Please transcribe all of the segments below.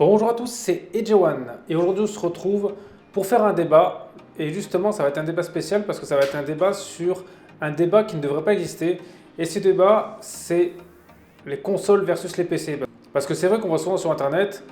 Bonjour à tous, c'est EJ1 et aujourd'hui on se retrouve pour faire un débat et justement ça va être un débat spécial parce que ça va être un débat sur un débat qui ne devrait pas exister et ce débat c'est les consoles versus les PC. Parce que c'est vrai qu'on voit souvent sur internet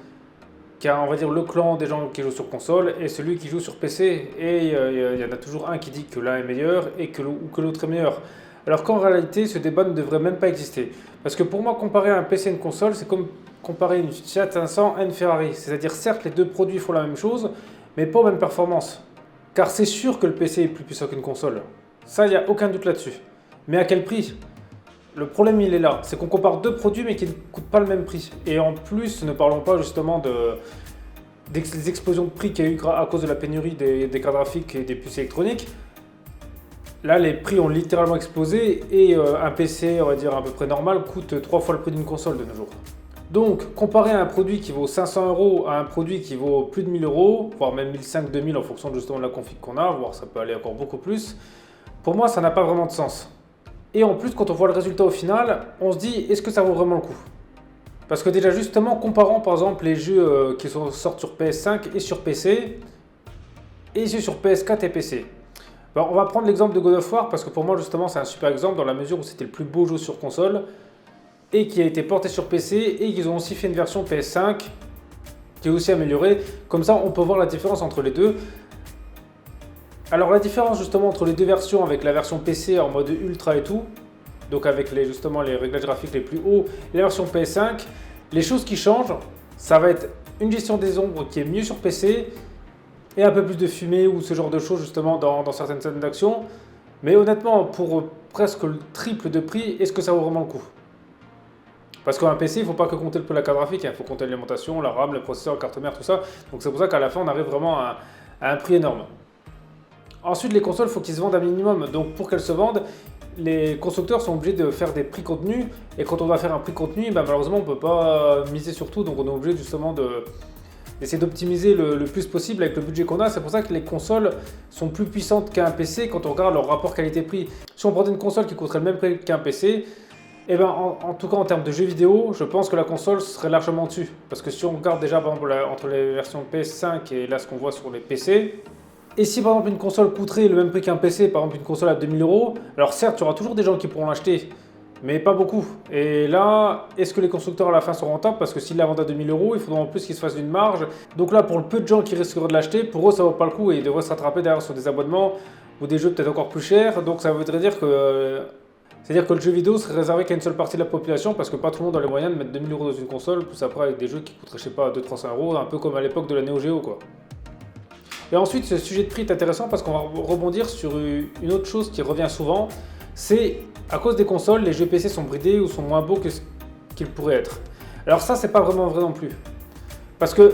qu'il y a on va dire le clan des gens qui jouent sur console et celui qui joue sur PC et il y en a toujours un qui dit que l'un est meilleur et que l'autre est meilleur. Alors qu'en réalité ce débat ne devrait même pas exister. Parce que pour moi comparer un PC et une console c'est comme comparer une Fiat 500 à une Ferrari. C'est-à-dire, certes, les deux produits font la même chose, mais pas aux mêmes performances. Car c'est sûr que le PC est plus puissant qu'une console. Ça, il n'y a aucun doute là-dessus. Mais à quel prix? Le problème, il est là. C'est qu'on compare deux produits, mais qui ne coûtent pas le même prix. Et en plus, ne parlons pas justement des explosions de prix qu'il y a eu à cause de la pénurie des cartes graphiques et des puces électroniques. Là, les prix ont littéralement explosé et un PC, on va dire à peu près normal, coûte 3 fois le prix d'une console de nos jours. Donc, comparer un produit qui vaut 500 euros à un produit qui vaut plus de 1000 euros, voire même 1500, 2000 en fonction justement de la config qu'on a, voire ça peut aller encore beaucoup plus, pour moi, ça n'a pas vraiment de sens. Et en plus, quand on voit le résultat au final, on se dit, est-ce que ça vaut vraiment le coup? Parce que déjà, justement, comparant par exemple les jeux qui sortent sur PS5 et sur PC, et ceux sur PS4 et PC. Ben, on va prendre l'exemple de God of War, parce que pour moi, justement, c'est un super exemple dans la mesure où c'était le plus beau jeu sur console, et qui a été porté sur PC et qu'ils ont aussi fait une version PS5 qui est aussi améliorée. Comme ça, on peut voir la différence entre les deux. Alors la différence justement entre les deux versions avec la version PC en mode ultra et tout, donc avec justement les réglages graphiques les plus hauts et la version PS5, les choses qui changent, ça va être une gestion des ombres qui est mieux sur PC et un peu plus de fumée ou ce genre de choses justement dans certaines scènes d'action. Mais honnêtement, pour presque le triple de prix, est-ce que ça vaut vraiment le coup? Parce qu'un PC, il ne faut pas que compter la carte graphique, il faut compter l'alimentation, la RAM, le processeur, la carte mère, tout ça. Donc c'est pour ça qu'à la fin, on arrive vraiment à un prix énorme. Ensuite, les consoles, il faut qu'ils se vendent un minimum. Donc pour qu'elles se vendent, les constructeurs sont obligés de faire des prix contenus. Et quand on va faire un prix contenu, ben, malheureusement, on ne peut pas miser sur tout. Donc on est obligé justement d'essayer d'optimiser le plus possible avec le budget qu'on a. C'est pour ça que les consoles sont plus puissantes qu'un PC quand on regarde leur rapport qualité-prix. Si on prenait une console qui coûterait le même prix qu'un PC, eh ben, en tout cas en termes de jeux vidéo, je pense que la console serait largement dessus. Parce que si on regarde déjà par exemple entre les versions PS5 et là ce qu'on voit sur les PC, et si par exemple une console coûterait le même prix qu'un PC, par exemple une console à 2000 euros, alors certes il y aura toujours des gens qui pourront l'acheter, mais pas beaucoup. Et là, est-ce que les constructeurs à la fin sont rentables? Parce que s'ils la vendent à 2000 euros, il faudra en plus qu'ils se fassent une marge. Donc là, pour le peu de gens qui risqueraient de l'acheter, pour eux ça vaut pas le coup et ils devraient se rattraper derrière sur des abonnements ou des jeux peut-être encore plus chers. Donc ça voudrait dire que c'est-à-dire que le jeu vidéo serait réservé qu'à une seule partie de la population parce que pas tout le monde a les moyens de mettre 2000 euros dans une console, plus après avec des jeux qui coûteraient, je sais pas, 200-300 euros, un peu comme à l'époque de la Neo Geo quoi. Et ensuite, ce sujet de prix est intéressant parce qu'on va rebondir sur une autre chose qui revient souvent, c'est à cause des consoles, les jeux PC sont bridés ou sont moins beaux que ce qu'ils pourraient être. Alors ça, c'est pas vraiment vrai non plus. Parce que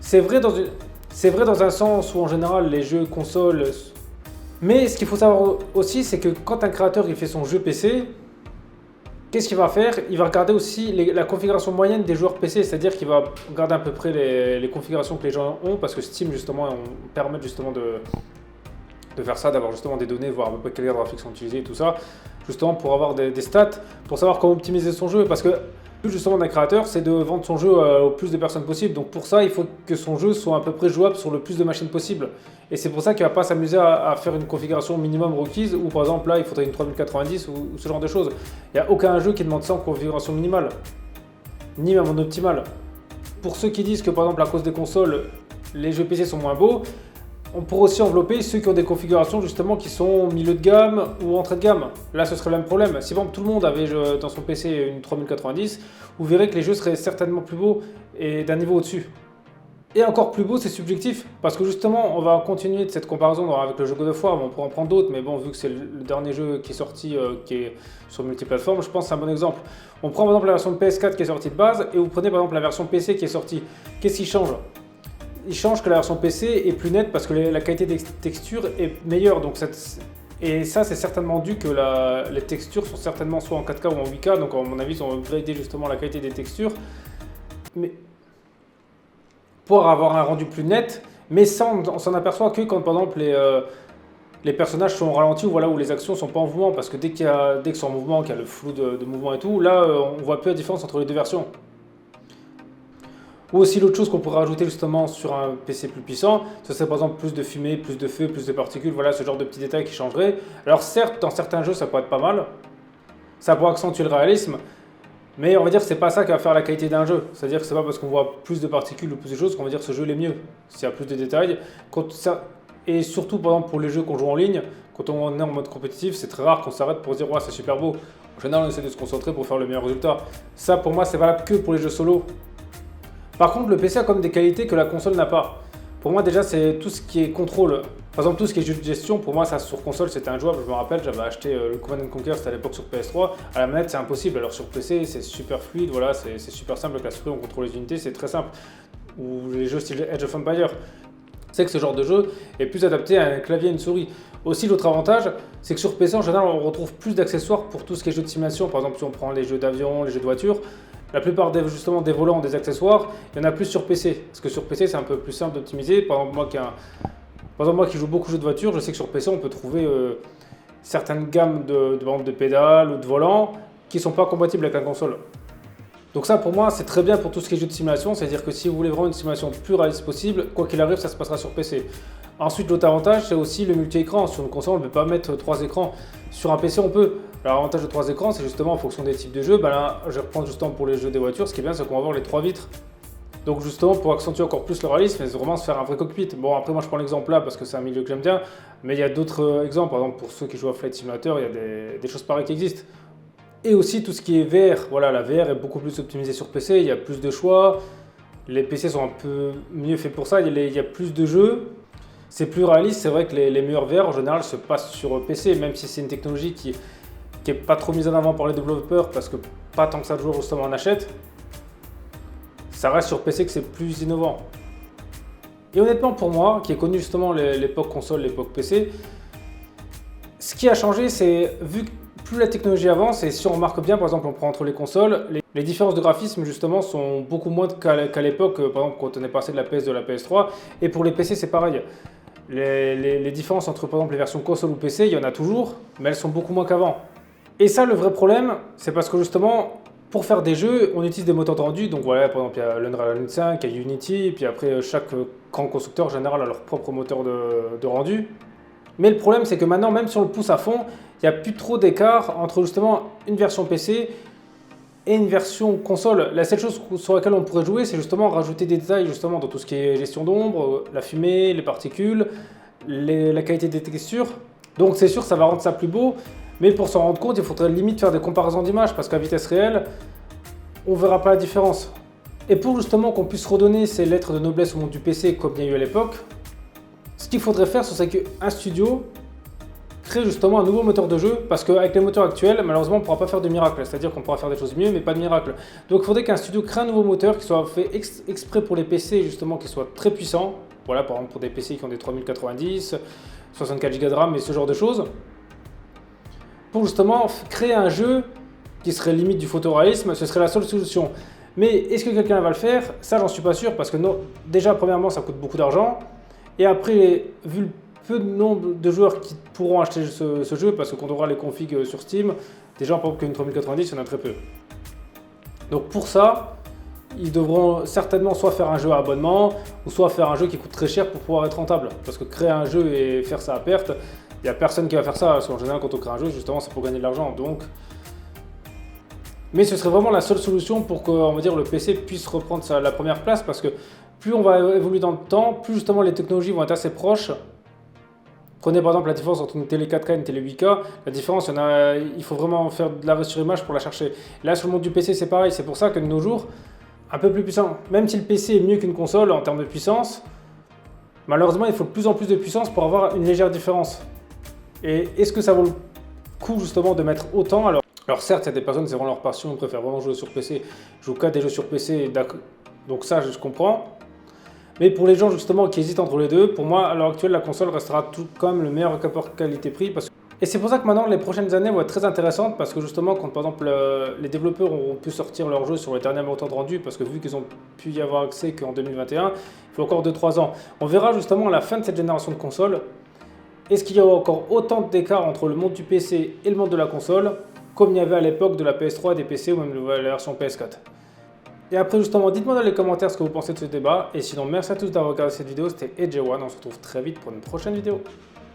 c'est vrai dans un sens où en général les jeux consoles. Mais ce qu'il faut savoir aussi, c'est que quand un créateur il fait son jeu PC, qu'est-ce qu'il va faire? Il va regarder aussi la configuration moyenne des joueurs PC, c'est-à-dire qu'il va regarder à peu près les configurations que les gens ont, parce que Steam justement permet justement de faire ça, d'avoir justement des données, voir à peu près quelles cartes graphiques sont utilisées et tout ça, justement pour avoir des stats, pour savoir comment optimiser son jeu, parce que le but justement d'un créateur, c'est de vendre son jeu au plus de personnes possible. Donc pour ça, il faut que son jeu soit à peu près jouable sur le plus de machines possible. Et c'est pour ça qu'il ne va pas s'amuser à faire une configuration minimum requise, ou par exemple là, il faudrait une 3090 ou ce genre de choses. Il n'y a aucun jeu qui demande ça en configuration minimale, ni même en optimale. Pour ceux qui disent que par exemple à cause des consoles, les jeux PC sont moins beaux, on pourrait aussi envelopper ceux qui ont des configurations justement qui sont milieu de gamme ou entrée de gamme. Là, ce serait le même problème. Si par exemple tout le monde avait dans son PC une 3090, vous verrez que les jeux seraient certainement plus beaux et d'un niveau au-dessus. Et encore plus beau, c'est subjectif, parce que justement, on va continuer de cette comparaison avec le jeu God of War, on pourra en prendre d'autres, mais bon, vu que c'est le dernier jeu qui est sorti, qui est sur multiplateforme, je pense que c'est un bon exemple. On prend par exemple la version de PS4 qui est sortie de base, et vous prenez par exemple la version PC qui est sortie. Qu'est-ce qui change? Il change que la version PC est plus nette parce que la qualité des textures est meilleure. Donc et ça, c'est certainement dû que les textures sont certainement soit en 4K ou en 8K. Donc, à mon avis, ils ont upgradé justement la qualité des textures. Mais pour avoir un rendu plus net, mais ça, on s'en aperçoit que quand, par exemple, les personnages sont au ralenti ou voilà, où les actions ne sont pas en mouvement. Parce que dès qu'ils sont en mouvement, qu'il y a le flou de mouvement et tout, là, on voit plus la différence entre les deux versions. Ou aussi l'autre chose qu'on pourrait rajouter justement sur un PC plus puissant, ce serait par exemple plus de fumée, plus de feu, plus de particules, voilà ce genre de petits détails qui changeraient. Alors certes, dans certains jeux ça pourrait être pas mal, ça pourrait accentuer le réalisme, mais on va dire que c'est pas ça qui va faire la qualité d'un jeu. C'est-à-dire que c'est pas parce qu'on voit plus de particules ou plus de choses qu'on va dire que ce jeu est mieux. S'il y a plus de détails. Et surtout par exemple pour les jeux qu'on joue en ligne, quand on est en mode compétitif, c'est très rare qu'on s'arrête pour se dire ouais c'est super beau. En général on essaie de se concentrer pour faire le meilleur résultat. Ça pour moi c'est valable que pour les jeux solo. Par contre, le PC a comme des qualités que la console n'a pas. Pour moi, déjà, c'est tout ce qui est contrôle. Par exemple, tout ce qui est jeu de gestion, pour moi, ça sur console, c'était injouable. Je me rappelle, j'avais acheté le Command & Conquer, c'était à l'époque sur PS3. À la manette, c'est impossible. Alors sur PC, c'est super fluide, voilà, c'est super simple avec la souris, on contrôle les unités, c'est très simple. Ou les jeux style Age of Empires. C'est que ce genre de jeu est plus adapté à un clavier et une souris. Aussi, l'autre avantage, c'est que sur PC, en général, on retrouve plus d'accessoires pour tout ce qui est jeux de simulation. Par exemple, si on prend les jeux d'avion, les jeux de voiture, la plupart justement des volants, des accessoires, il y en a plus sur PC. Parce que sur PC, c'est un peu plus simple d'optimiser. Par exemple, moi qui joue beaucoup de jeux de voiture, je sais que sur PC, on peut trouver certaines gammes de pédales ou de volants qui ne sont pas compatibles avec la console. Donc ça, pour moi, c'est très bien pour tout ce qui est jeu de simulation. C'est-à-dire que si vous voulez vraiment une simulation le plus réaliste possible, quoi qu'il arrive, ça se passera sur PC. Ensuite, l'autre avantage, c'est aussi le multi-écran. Sur une console, on ne peut pas mettre 3 écrans. Sur un PC, on peut. L'avantage de 3 écrans, c'est justement en fonction des types de jeux. Ben là, je vais reprendre justement pour les jeux des voitures. Ce qui est bien, c'est qu'on va avoir les 3 vitres. Donc justement, pour accentuer encore plus le réalisme, c'est vraiment se faire un vrai cockpit. Bon, après, moi, je prends l'exemple là parce que c'est un milieu que j'aime bien. Mais il y a d'autres exemples. Par exemple, pour ceux qui jouent à Flight Simulator, il y a des choses pareilles qui existent. Et aussi tout ce qui est VR. Voilà, la VR est beaucoup plus optimisée sur PC. Il y a plus de choix. Les PC sont un peu mieux faits pour ça. Il y a plus de jeux. C'est plus réaliste. C'est vrai que les meilleurs VR en général se passent sur PC, même si c'est une technologie qui est pas trop mise en avant par les développeurs parce que pas tant que ça de joueurs justement en achètent. Ça reste sur PC que c'est plus innovant. Et honnêtement pour moi, qui ai connu justement l'époque console, l'époque PC, ce qui a changé c'est vu que plus la technologie avance et si on remarque bien par exemple on prend entre les consoles, les différences de graphisme justement sont beaucoup moins qu'à l'époque, par exemple quand on est passé de la PS2 à la PS3 et pour les PC c'est pareil. Les différences entre par exemple les versions console ou PC, il y en a toujours, mais elles sont beaucoup moins qu'avant. Et ça, le vrai problème, c'est parce que justement, pour faire des jeux, on utilise des moteurs de rendu. Donc voilà, par exemple, il y a l'Unreal Engine 5, il y a Unity, puis après, chaque grand constructeur en général a leur propre moteur de rendu. Mais le problème, c'est que maintenant, même si on le pousse à fond, il n'y a plus trop d'écart entre justement une version PC et une version console. La seule chose sur laquelle on pourrait jouer, c'est justement rajouter des détails justement dans tout ce qui est gestion d'ombre, la fumée, les particules, la qualité des textures. Donc c'est sûr, ça va rendre ça plus beau. Mais pour s'en rendre compte, il faudrait limite faire des comparaisons d'images parce qu'à vitesse réelle, on ne verra pas la différence. Et pour justement qu'on puisse redonner ces lettres de noblesse au monde du PC comme il y a eu à l'époque, ce qu'il faudrait faire, c'est qu'un studio crée justement un nouveau moteur de jeu parce qu'avec les moteurs actuels, malheureusement, on ne pourra pas faire de miracle. C'est-à-dire qu'on pourra faire des choses mieux, mais pas de miracle. Donc il faudrait qu'un studio crée un nouveau moteur qui soit fait exprès pour les PC, justement, qui soit très puissant. Voilà, par exemple pour des PC qui ont des 3090, 64 Go de RAM et ce genre de choses. Pour justement créer un jeu qui serait limite du photoréalisme, ce serait la seule solution. Mais est-ce que quelqu'un va le faire? Ça, j'en suis pas sûr parce que non, déjà, premièrement, ça coûte beaucoup d'argent. Et après, vu le peu de nombre de joueurs qui pourront acheter ce jeu, parce que quand on aura les configs sur Steam, déjà, par exemple, qu'une 3090, il y en a très peu. Donc pour ça, ils devront certainement soit faire un jeu à abonnement, ou soit faire un jeu qui coûte très cher pour pouvoir être rentable. Parce que créer un jeu et faire ça à perte, il n'y a personne qui va faire ça, parce qu'en général, quand on crée un jeu, justement, c'est pour gagner de l'argent. Donc... Mais ce serait vraiment la seule solution pour que, on va dire, le PC puisse reprendre la première place, parce que plus on va évoluer dans le temps, plus justement les technologies vont être assez proches. Prenez par exemple la différence entre une télé 4K et une télé 8K, la différence, il faut vraiment faire de la sur image pour la chercher. Là, sur le monde du PC, c'est pareil, c'est pour ça que de nos jours, un peu plus puissant, même si le PC est mieux qu'une console en termes de puissance, malheureusement, il faut de plus en plus de puissance pour avoir une légère différence. Et est-ce que ça vaut le coup justement de mettre autant? Alors certes, il y a des personnes, c'est vraiment leur passion, ils préfèrent vraiment jouer sur PC, jouent qu'à des jeux sur PC, donc ça je comprends. Mais pour les gens justement qui hésitent entre les deux, pour moi à l'heure actuelle la console restera tout quand même le meilleur rapport qualité-prix. Et c'est pour ça que maintenant les prochaines années vont être très intéressantes parce que justement quand par exemple les développeurs auront pu sortir leurs jeux sur les derniers moteurs de rendu, parce que vu qu'ils ont pu y avoir accès qu'en 2021, il faut encore 2-3 ans. On verra justement à la fin de cette génération de consoles, est-ce qu'il y a encore autant d'écart entre le monde du PC et le monde de la console comme il y avait à l'époque de la PS3 et des PC ou même de la version PS4. Et après, justement, dites-moi dans les commentaires ce que vous pensez de ce débat. Et sinon, merci à tous d'avoir regardé cette vidéo. C'était AJ1. On se retrouve très vite pour une prochaine vidéo.